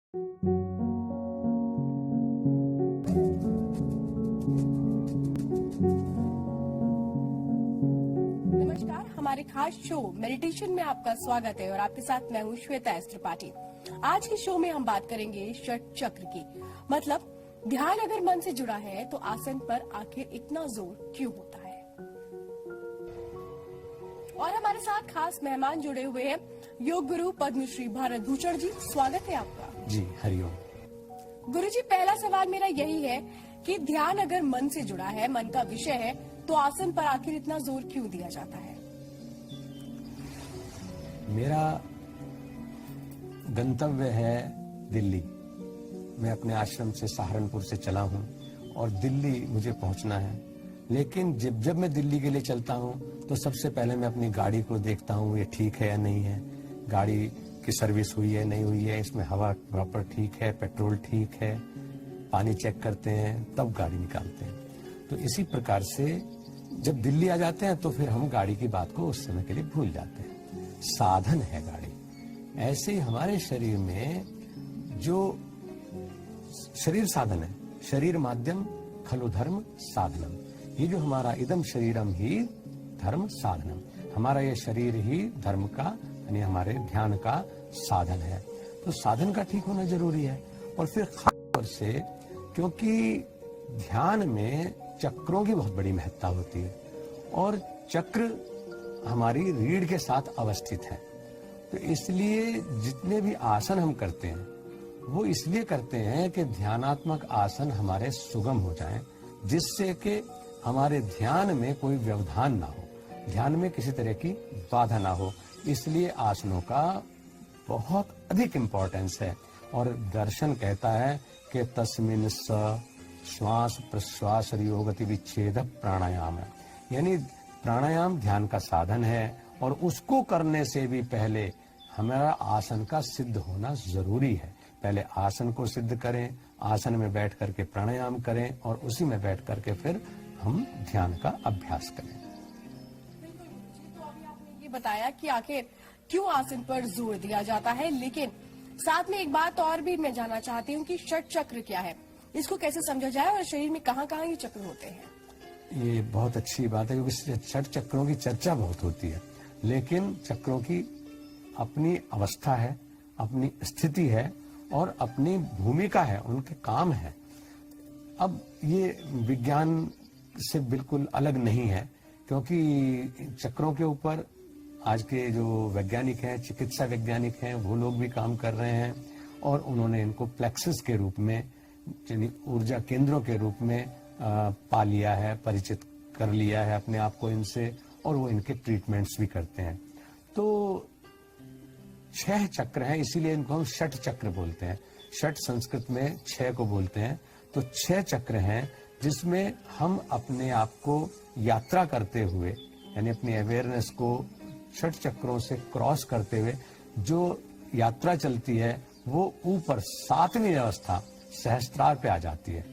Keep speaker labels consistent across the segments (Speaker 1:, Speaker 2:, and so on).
Speaker 1: नमस्कार, हमारे खास शो मेडिटेशन में आपका स्वागत है और आपके साथ मैं हूँ श्वेता एस त्रिपाठी। आज के शो में हम बात करेंगे षट चक्र की। मतलब ध्यान अगर मन से जुड़ा है तो आसन पर आखिर इतना जोर क्यों होता है। और हमारे साथ खास मेहमान जुड़े हुए हैं योग गुरु पद्मश्री भारत भूषण जी। स्वागत है आपका।
Speaker 2: जी हरिओम।
Speaker 1: गुरु जी, पहला सवाल मेरा यही है कि ध्यान अगर मन से जुड़ा है, मन का विषय है, तो आसन पर आखिर इतना जोर क्यों दिया जाता है।
Speaker 2: मेरा गंतव्य है दिल्ली। मैं अपने आश्रम से सहारनपुर से चला हूं और दिल्ली मुझे पहुंचना है। लेकिन जब मैं दिल्ली के लिए चलता हूं तो सबसे पहले मैं अपनी गाड़ी को देखता हूं, ये ठीक है या नहीं है, गाड़ी की सर्विस हुई है नहीं हुई है, इसमें हवा प्रॉपर ठीक है, पेट्रोल ठीक है, पानी चेक करते हैं, तब गाड़ी निकालते हैं। तो इसी प्रकार से जब दिल्ली आ जाते हैं तो फिर हम गाड़ी की बात को उस समय के लिए भूल जाते हैं। साधन है गाड़ी। ऐसे ही हमारे शरीर में जो शरीर साधन है, शरीर माध्यम खलु धर्म साधनम, ये जो हमारा इदम शरीरम ही धर्म साधनम, हमारा ये शरीर ही धर्म का यानी हमारे ध्यान का साधन है। तो साधन का ठीक होना जरूरी है। और फिर खास तौर से क्योंकि ध्यान में चक्रों की बहुत बड़ी महत्ता होती है और चक्र हमारी रीढ़ के साथ अवस्थित है, तो इसलिए जितने भी आसन हम करते हैं वो इसलिए करते हैं कि ध्यानात्मक आसन हमारे सुगम हो जाएं, जिससे कि हमारे ध्यान में कोई व्यवधान ना हो, ध्यान में किसी तरह की बाधा ना हो। इसलिए आसनों का बहुत अधिक इम्पोर्टेंस है। और दर्शन कहता है कि तस्मिन् स श्वास प्रश्वास योगति विच्छेद प्राणायाम है, यानी प्राणायाम ध्यान का साधन है और उसको करने से भी पहले हमारा आसन का सिद्ध होना जरूरी है। पहले आसन को सिद्ध करें, आसन में बैठ करके प्राणायाम करें और उसी में बैठ करके फिर हम ध्यान का अभ्यास करें।
Speaker 1: तो अभी आपने ये बताया कि आखिर क्यों आसन पर जोर दिया जाता है, लेकिन साथ में एक बात और भी मैं जानना चाहती हूँ कि षट चक्र क्या है, इसको कैसे समझा जाए और शरीर में कहाँ-कहाँ ये चक्र होते हैं।
Speaker 2: ये बहुत अच्छी बात है क्योंकि षट चक्रों की चर्चा बहुत होती है, लेकिन चक्रों की अपनी अवस्था है, अपनी स्थिति है और अपनी भूमिका है, उनके काम है। अब ये विज्ञान से बिल्कुल अलग नहीं है क्योंकि चक्रों के ऊपर आज के जो वैज्ञानिक हैं, चिकित्सा वैज्ञानिक हैं, वो लोग भी काम कर रहे हैं और उन्होंने इनको प्लेक्सस के रूप में, ऊर्जा केंद्रों के रूप में पा लिया है, परिचित कर लिया है अपने आप को इनसे, और वो इनके ट्रीटमेंट्स भी करते हैं। तो 6 चक्र हैं, इसीलिए इनको हम षट चक्र बोलते हैं। षट संस्कृत में 6 को बोलते हैं। तो 6 चक्र हैं जिसमें हम अपने आप को यात्रा करते हुए यानी अपनी अवेयरनेस को षट चक्रों से क्रॉस करते हुए जो यात्रा चलती है वो ऊपर 7वीं अवस्था सहस्त्रार पे आ जाती है।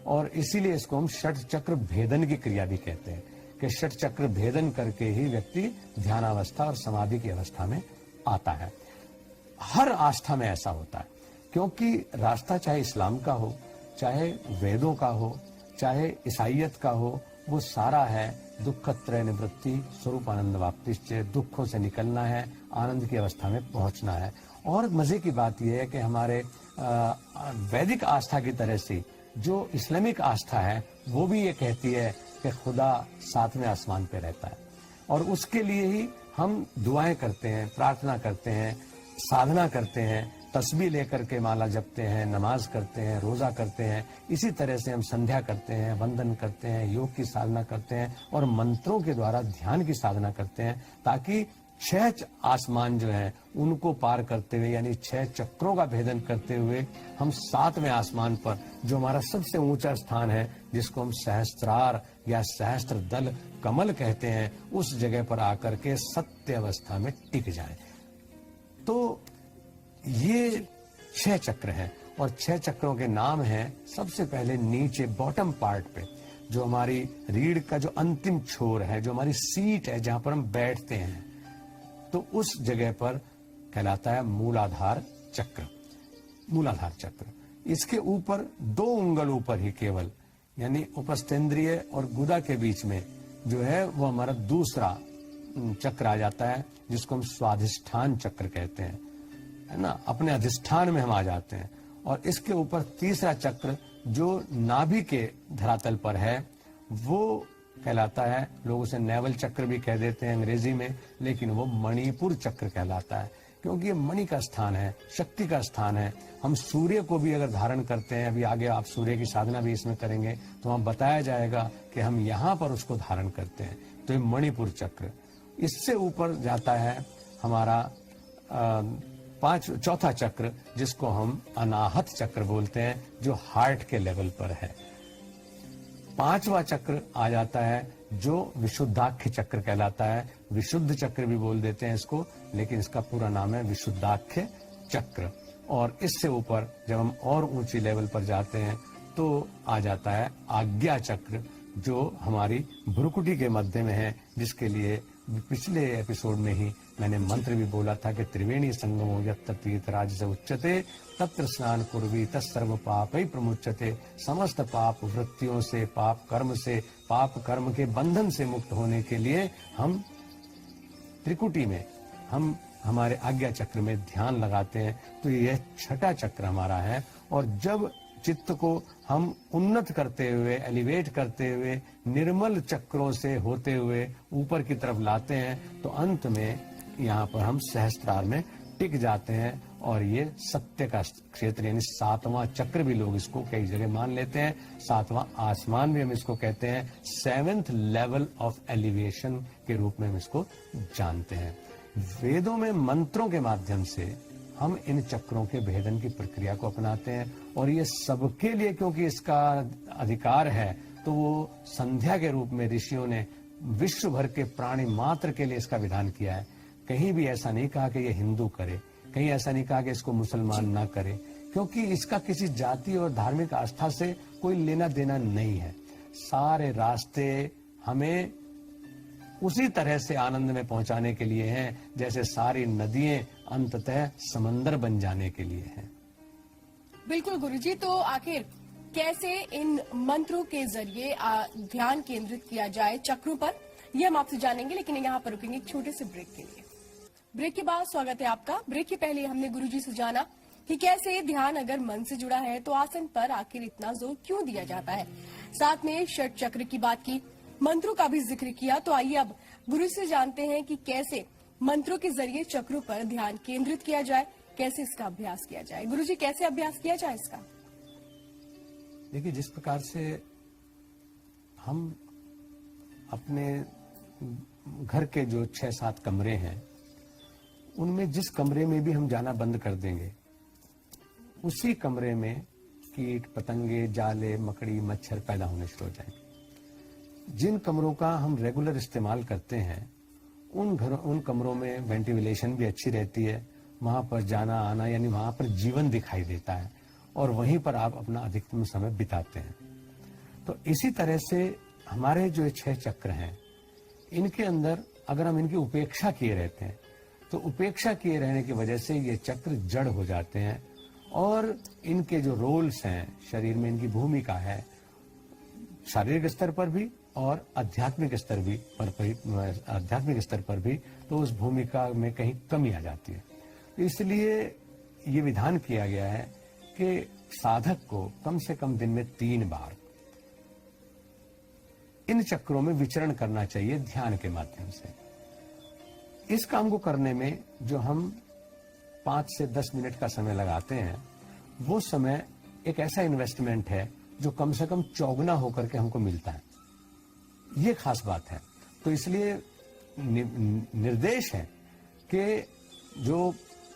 Speaker 2: और इसीलिए इसको हम षट चक्र भेदन की क्रिया भी कहते हैं कि षट चक्र भेदन करके ही व्यक्ति ध्यानावस्था और समाधि की अवस्था में आता है। हर आस्था में ऐसा होता है क्योंकि रास्ता चाहे इस्लाम का हो, चाहे वेदों का हो, चाहे ईसाइयत का हो, वो सारा है दुखत्रय निवृत्ति स्वरूप आनंद वाप्तिश्च, दुखों से निकलना है, आनंद की अवस्था में पहुंचना है। और मजे की बात यह है कि हमारे वैदिक आस्था की तरह से जो इस्लामिक आस्था है वो भी ये कहती है कि खुदा 7वें आसमान पे रहता है और उसके लिए ही हम दुआएं करते हैं, प्रार्थना करते हैं, साधना करते हैं, तस्बीह लेकर के माला जपते हैं, नमाज करते हैं, रोजा करते हैं। इसी तरह से हम संध्या करते हैं, वंदन करते हैं, योग की साधना करते हैं और मंत्रों के द्वारा ध्यान की साधना करते हैं ताकि 6 आसमान जो हैं उनको पार करते हुए यानी 6 चक्रों का भेदन करते हुए हम 7वें आसमान पर जो हमारा सबसे ऊंचा स्थान है जिसको हम सहस्त्रार या सहस्त्र दल कमल कहते हैं, उस जगह पर आकर के सत्य अवस्था में टिक जाएं। तो ये 6 चक्र हैं और 6 चक्रों के नाम हैं। सबसे पहले नीचे बॉटम पार्ट पे जो हमारी रीढ़ का जो अंतिम छोर है, जो हमारी सीट है जहां पर हम बैठते हैं, तो उस जगह पर कहलाता है मूलाधार चक्र। मूलाधार चक्र। इसके ऊपर 2 उंगल ऊपर ही केवल, यानी उपस्थेंद्रिय और गुदा के बीच में जो है वो हमारा दूसरा चक्र आ जाता है, जिसको हम स्वाधिष्ठान चक्र कहते हैं, है ना। अपने अधिष्ठान में हम आ जाते हैं। और इसके ऊपर तीसरा चक्र जो नाभि के धरातल पर है वो कहलाता है, लोग उसे नेवल चक्र भी कह देते हैं अंग्रेजी में, लेकिन वो मणिपुर चक्र कहलाता है, क्योंकि ये मणि का स्थान है, शक्ति का स्थान है। हम सूर्य को भी अगर धारण करते हैं, अभी आगे आप सूर्य की साधना भी इसमें करेंगे तो वहां बताया जाएगा कि हम यहाँ पर उसको धारण करते हैं। तो ये मणिपुर चक्र। इससे ऊपर जाता है हमारा चौथा चक्र, जिसको हम अनाहत चक्र बोलते हैं, जो हार्ट के लेवल पर है। 5वां चक्र आ जाता है जो विशुद्धाख्य चक्र कहलाता है। विशुद्ध चक्र भी बोल देते हैं इसको, लेकिन इसका पूरा नाम है विशुद्धाख्य चक्र। और इससे ऊपर जब हम और ऊंची लेवल पर जाते हैं तो आ जाता है आज्ञा चक्र, जो हमारी भ्रुकुटी के मध्य में है, जिसके लिए पिछले एपिसोड में ही मैंने मंत्र भी बोला था कि त्रिवेणी संगमो यत् तीर्थराज से उच्चते तत्र स्नान कुर्वी तत्सर्व पापै प्रमुच्यते। समस्त पाप वृत्तियों से, पाप कर्म से, पाप कर्म के बंधन से मुक्त होने के लिए हम त्रिकुटी में, हम हमारे आज्ञा चक्र में ध्यान लगाते हैं। तो यह छठा चक्र हमारा है। और जब चित्त को हम उन्नत करते हुए, एलिवेट करते हुए, निर्मल चक्रों से होते हुए ऊपर की तरफ लाते हैं तो अंत में यहाँ पर हम सहस्त्रार में टिक जाते हैं। और ये सत्य का क्षेत्र, यानी 7वां चक्र भी लोग इसको कई जगह मान लेते हैं। 7वां आसमान भी हम इसको कहते हैं। 7th लेवल ऑफ एलिवेशन के रूप में हम इसको जानते हैं। वेदों में मंत्रों के माध्यम से हम इन चक्रों के भेदन की प्रक्रिया को अपनाते हैं। और ये सबके लिए, क्योंकि इसका अधिकार है, तो वो संध्या के रूप में ऋषियों ने विश्व भर के प्राणी मात्र के लिए इसका विधान किया है। कहीं भी ऐसा नहीं कहा कि ये हिंदू करे, कहीं ऐसा नहीं कहा कि इसको मुसलमान ना करे, क्योंकि इसका किसी जाति और धार्मिक आस्था से कोई लेना देना नहीं है। सारे रास्ते हमें उसी तरह से आनंद में पहुंचाने के लिए हैं, जैसे सारी नदियां अंततः समंदर बन जाने के लिए हैं।
Speaker 1: बिल्कुल गुरुजी, तो आखिर कैसे इन मंत्रों के जरिए ध्यान केंद्रित किया जाए चक्रों पर, ये हम आपसे जानेंगे, लेकिन यहाँ पर रुकेंगे एक छोटे से ब्रेक के लिए। ब्रेक के बाद स्वागत है आपका। ब्रेक के पहले हमने गुरुजी से जाना कि कैसे ध्यान अगर मन से जुड़ा है तो आसन पर आखिर इतना जोर क्यों दिया जाता है। साथ में षट चक्र की बात की, मंत्रों का भी जिक्र किया। तो आइए अब गुरु से जानते हैं कि कैसे मंत्रों के जरिए चक्रों पर ध्यान केंद्रित किया जाए, कैसे इसका अभ्यास किया जाए। गुरुजी, कैसे अभ्यास किया जाए इसका?
Speaker 2: देखिए, जिस प्रकार से हम अपने घर के जो 6-7 कमरे हैं, उनमें जिस कमरे में भी हम जाना बंद कर देंगे, उसी कमरे में कीट पतंगे, जाले, मकड़ी, मच्छर पैदा होने शुरू हो जाएंगे। जिन कमरों का हम रेगुलर इस्तेमाल करते हैं, उन कमरों में वेंटिलेशन भी अच्छी रहती है, वहां पर जाना आना, यानी वहां पर जीवन दिखाई देता है, और वहीं पर आप अपना अधिकतम समय बिताते हैं। तो इसी तरह से हमारे जो 6 चक्र हैं, इनके अंदर अगर हम इनकी उपेक्षा किए रहते हैं, तो उपेक्षा किए रहने की वजह से ये चक्र जड़ हो जाते हैं। और इनके जो रोल्स हैं शरीर में, इनकी भूमिका है शारीरिक स्तर पर भी और आध्यात्मिक स्तर पर भी, तो उस भूमिका में कहीं कमी आ जाती है। इसलिए ये विधान किया गया है कि साधक को कम से कम दिन में 3 बार इन चक्रों में विचरण करना चाहिए ध्यान के माध्यम से। इस काम को करने में जो हम 5 से 10 मिनट का समय लगाते हैं, वो समय एक ऐसा इन्वेस्टमेंट है जो कम से कम चौगुना होकर के हमको मिलता है। ये खास बात है। तो इसलिए निर्देश है कि जो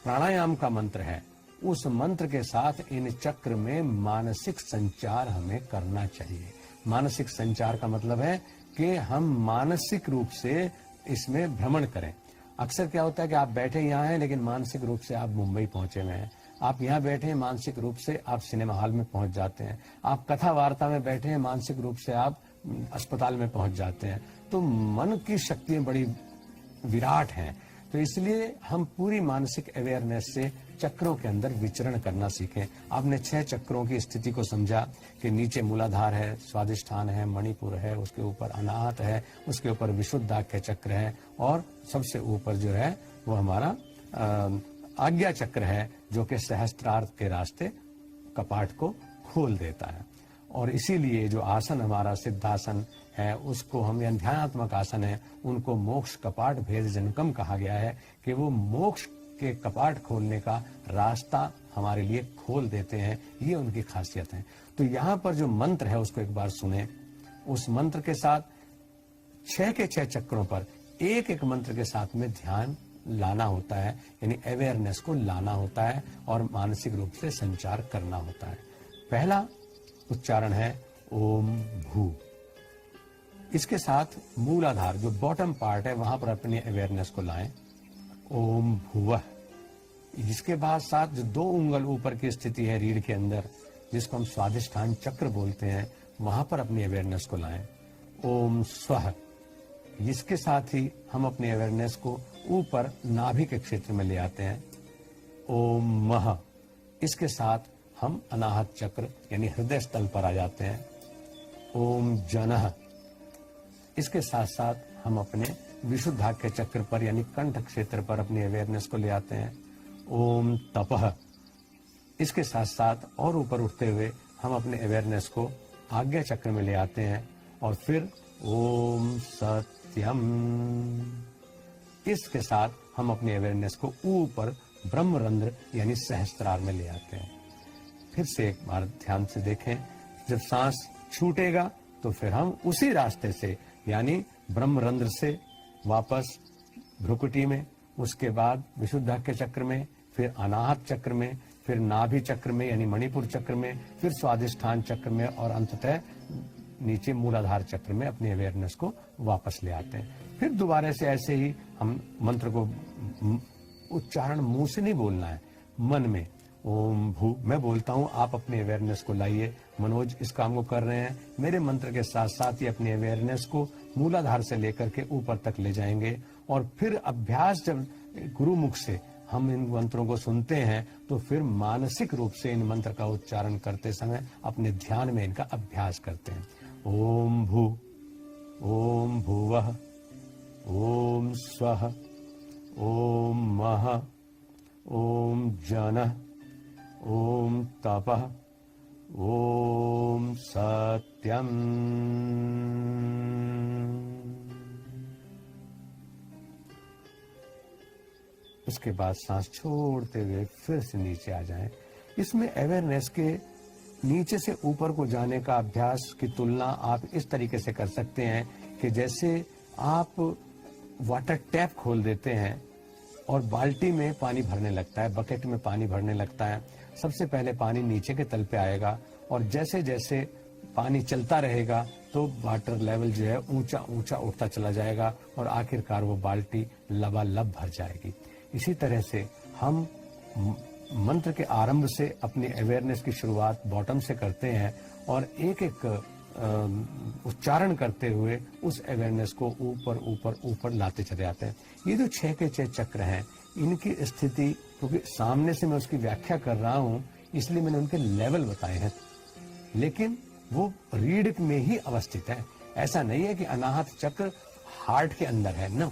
Speaker 2: प्राणायाम का मंत्र है, उस मंत्र के साथ इन चक्र में मानसिक संचार हमें करना चाहिए। मानसिक संचार का मतलब है कि हम मानसिक रूप से इसमें भ्रमण करें। अक्सर क्या होता है कि आप बैठे यहाँ हैं, लेकिन मानसिक रूप से आप मुंबई पहुंचे हुए हैं। आप यहाँ बैठे हैं, मानसिक रूप से आप सिनेमा हॉल में पहुंच जाते हैं। आप कथा वार्ता में बैठे हैं, मानसिक रूप से आप अस्पताल में पहुंच जाते हैं। तो मन की शक्तियां बड़ी विराट हैं। तो इसलिए हम पूरी मानसिक अवेयरनेस से चक्रों के अंदर विचरण करना सीखें। आपने 6 चक्रों की स्थिति को समझा कि नीचे मूलाधार है, स्वादिष्ठान है, मणिपुर है, उसके ऊपर अनाहत है, उसके ऊपर विशुद्धाख्य चक्र है और सबसे ऊपर जो है वो हमारा आज्ञा चक्र है, जो कि सहस्त्रार्थ के रास्ते कपाट को खोल देता है। और इसीलिए जो आसन हमारा सिद्धासन है, उसको हम या ध्यानात्मक आसन है, उनको मोक्ष कपाट भेद जनकम कहा गया है कि वो मोक्ष के कपाट खोलने का रास्ता हमारे लिए खोल देते हैं। ये उनकी खासियत है। तो यहाँ पर जो मंत्र है उसको एक बार सुने। उस मंत्र के साथ 6 के 6 चक्रों पर एक एक मंत्र के साथ में ध्यान लाना होता है, यानी अवेयरनेस को लाना होता है और मानसिक रूप से संचार करना होता है। पहला उच्चारण है ओम भू। इसके साथ मूलाधार जो बॉटम पार्ट है वहां पर अपनी अवेयरनेस को लाएं, ओम भुवः। इसके बाद साथ जो 2 उंगल ऊपर की स्थिति है रीढ़ के अंदर, जिसको हम स्वादिष्ठान चक्र बोलते हैं, वहां पर अपनी अवेयरनेस को लाएं, ओम स्वः। इसके साथ ही हम अपनी अवेयरनेस को ऊपर नाभि के क्षेत्र में ले आते हैं, ओम मह। इसके साथ हम अनाहत चक्र यानी हृदय स्थल पर आ जाते हैं, ओम जनः। इसके साथ साथ हम अपने विशुद्धाख्य चक्र पर यानी कंठ क्षेत्र पर अपनी अवेयरनेस को ले आते हैं, ओम तपः। इसके साथ साथ और ऊपर उठते हुए हम अपने अवेयरनेस को आज्ञा चक्र में ले आते हैं और फिर ओम सत्यम। इसके साथ हम अपनी अवेयरनेस को ऊपर ब्रह्मरंध्र यानी सहस्त्रार में ले आते हैं। फिर से एक बार ध्यान से देखें, जब सांस छूटेगा तो फिर हम उसी रास्ते से यानी ब्रह्मरंध्र से वापस भ्रुकुटी में, उसके बाद विशुद्धाख्य चक्र में, फिर अनाहत चक्र में, फिर नाभि चक्र में यानी मणिपुर चक्र में, फिर स्वादिष्ठान चक्र में और अंततः नीचे मूलाधार चक्र में अपनी अवेयरनेस को वापस ले आते हैं। फिर दोबारा से ऐसे ही हम मंत्र को उच्चारण मुंह से नहीं बोलना है, मन में ओम भू मैं बोलता हूँ, आप अपनी अवेयरनेस को लाइए। मनोज इस काम को कर रहे हैं, मेरे मंत्र के साथ साथ ही अपनी अवेयरनेस को मूलाधार से लेकर के ऊपर तक ले जाएंगे। और फिर अभ्यास जब गुरुमुख से हम इन मंत्रों को सुनते हैं तो फिर मानसिक रूप से इन मंत्र का उच्चारण करते समय अपने ध्यान में इनका अभ्यास करते हैं। ओम भू, ओम भुवः, ओम स्वः, ओम मह, ओम जनः, ओम तपः, ओम सत्यम। उसके बाद सांस छोड़ते हुए फिर से नीचे आ जाएं। इसमें अवेयरनेस के नीचे से ऊपर को जाने का अभ्यास की तुलना आप इस तरीके से कर सकते हैं कि जैसे आप वाटर टैप खोल देते हैं और बाल्टी में पानी भरने लगता है, बकेट में पानी भरने लगता है। सबसे पहले पानी नीचे के तल पे आएगा और जैसे जैसे पानी चलता रहेगा तो वाटर लेवल जो है ऊंचा ऊंचा उठता चला जाएगा और आखिरकार वो बाल्टी लबालब भर जाएगी। इसी तरह से हम मंत्र के आरंभ से अपनी अवेयरनेस की शुरुआत बॉटम से करते हैं और एक एक उच्चारण करते हुए उस अवेयरनेस को ऊपर ऊपर ऊपर लाते चले जाते हैं। ये जो 6 के 6 चक्र हैं, इनकी स्थिति क्योंकि सामने से मैं उसकी व्याख्या कर रहा हूं इसलिए मैंने उनके लेवल बताए हैं, लेकिन वो रीढ़ में ही अवस्थित है। ऐसा नहीं है कि अनाहत चक्र हार्ट के अंदर है, न,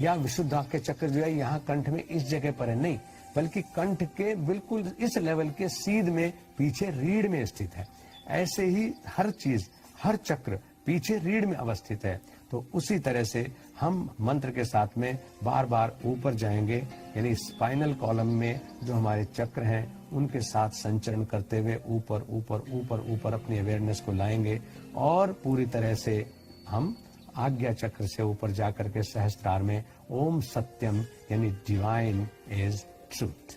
Speaker 2: या विशुद्धाख्य चक्र जो है यहाँ कंठ में इस जगह पर है, नहीं, बल्कि कंठ के बिल्कुल इस लेवल के सीध में पीछे रीढ़ में स्थित है। ऐसे ही हर चीज, हर चक्र पीछे रीढ़ में अवस्थित है। तो उसी तरह से हम मंत्र के साथ में बार बार ऊपर जाएंगे, यानी स्पाइनल कॉलम में जो हमारे चक्र हैं उनके साथ संचरण करते हुए ऊपर ऊपर ऊपर ऊपर अपनी अवेयरनेस को लाएंगे और पूरी तरह से हम आज्ञा चक्र से ऊपर जाकर के सहस्त्रार में ओम सत्यम यानी divine is truth,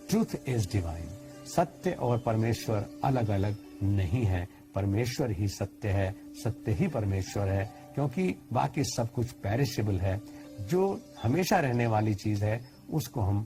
Speaker 2: truth is divine. सत्य और परमेश्वर अलग अलग नहीं है, परमेश्वर ही सत्य है, सत्य ही परमेश्वर है, क्योंकि बाकी सब कुछ पेरिशेबल है। जो हमेशा रहने वाली चीज है उसको हम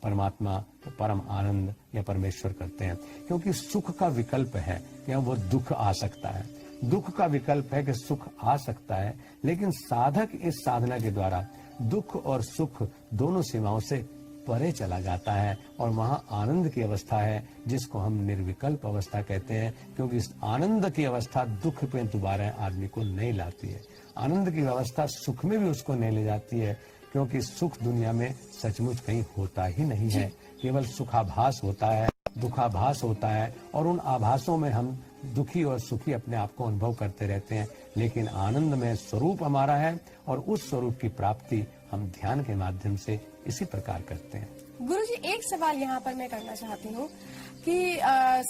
Speaker 2: परमात्मा, परम आनंद या परमेश्वर करते हैं। क्योंकि सुख का विकल्प है कि वो दुख आ सकता है, दुख का विकल्प है कि सुख आ सकता है, लेकिन साधक इस साधना के द्वारा दुख और सुख दोनों सीमाओं से परे चला जाता है और वहाँ आनंद की अवस्था है जिसको हम निर्विकल्प अवस्था कहते हैं, क्योंकि इस आनंद की अवस्था दुख पे दोबारा आदमी को नहीं लाती है। आनंद की अवस्था सुख में भी उसको नहीं ले जाती है, क्योंकि सुख दुनिया में सचमुच कहीं होता ही नहीं है, केवल सुखाभास होता है, दुखाभास होता है, और उन आभासों में हम दुखी और सुखी अपने आप को अनुभव करते रहते हैं। लेकिन आनंद में स्वरूप हमारा है और उस स्वरूप की प्राप्ति हम ध्यान के माध्यम से इसी प्रकार करते हैं।
Speaker 1: गुरुजी, एक सवाल यहाँ पर मैं करना चाहती हूँ कि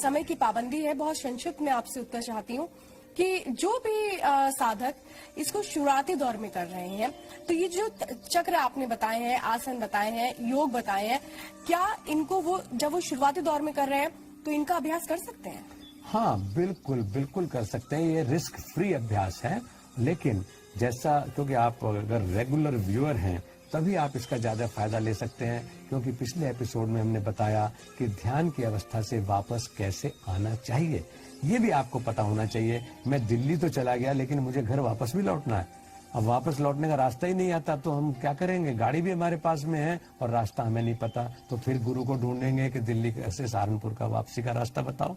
Speaker 1: समय की पाबंदी है, बहुत संक्षिप्त में आपसे उत्तर चाहती हूँ कि जो भी साधक इसको शुरुआती दौर में कर रहे हैं, तो ये जो चक्र आपने बताए हैं, आसन बताए हैं, योग बताए हैं, क्या इनको वो जब वो शुरुआती दौर में कर रहे हैं तो इनका अभ्यास कर सकते हैं?
Speaker 2: हाँ, बिल्कुल बिल्कुल कर सकते हैं। ये रिस्क फ्री अभ्यास है, लेकिन जैसा, क्योंकि आप अगर रेगुलर व्यूअर हैं तभी आप इसका ज्यादा फायदा ले सकते हैं, क्योंकि पिछले एपिसोड में हमने बताया कि ध्यान की अवस्था से वापस कैसे आना चाहिए। ये भी आपको पता होना चाहिए। मैं दिल्ली तो चला गया, लेकिन मुझे घर वापस भी लौटना है। अब वापस लौटने का रास्ता ही नहीं आता तो हम क्या करेंगे? गाड़ी भी हमारे पास में है और रास्ता हमें नहीं पता, तो फिर गुरु को ढूंढेंगे कि दिल्ली से सहारनपुर का वापसी का रास्ता बताओ।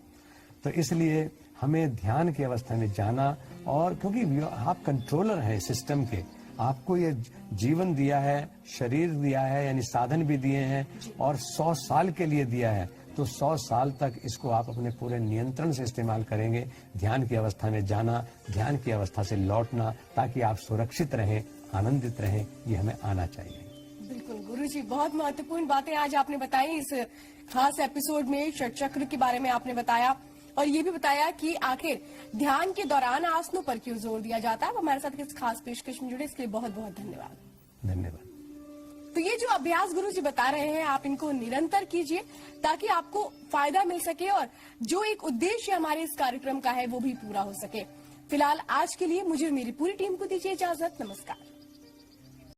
Speaker 2: तो इसलिए हमें ध्यान की अवस्था में जाना, और क्योंकि आप कंट्रोलर हैं सिस्टम के, आपको ये जीवन दिया है, शरीर दिया है, यानी साधन भी दिए हैं, और 100 साल के लिए दिया है, तो 100 साल तक इसको आप अपने पूरे नियंत्रण से इस्तेमाल करेंगे। ध्यान की अवस्था में जाना, ध्यान की अवस्था से लौटना, ताकि आप सुरक्षित रहें, आनंदित रहें, ये हमें आना चाहिए।
Speaker 1: बिल्कुल गुरुजी, बहुत महत्वपूर्ण बातें आज आपने बताई इस खास एपिसोड में। षट चक्र के बारे में आपने बताया और ये भी बताया कि आखिर ध्यान के दौरान आसनों पर क्यों जोर दिया जाता है। हमारे साथ इस खास पेशकश में जुड़े इसके लिए बहुत बहुत धन्यवाद।
Speaker 2: धन्यवाद।
Speaker 1: तो ये जो अभ्यास गुरुजी बता रहे हैं, आप इनको निरंतर कीजिए ताकि आपको फायदा मिल सके और जो एक उद्देश्य हमारे इस कार्यक्रम का है वो भी पूरा हो सके। फिलहाल आज के लिए मुझे और मेरी पूरी टीम को दीजिए इजाजत। नमस्कार।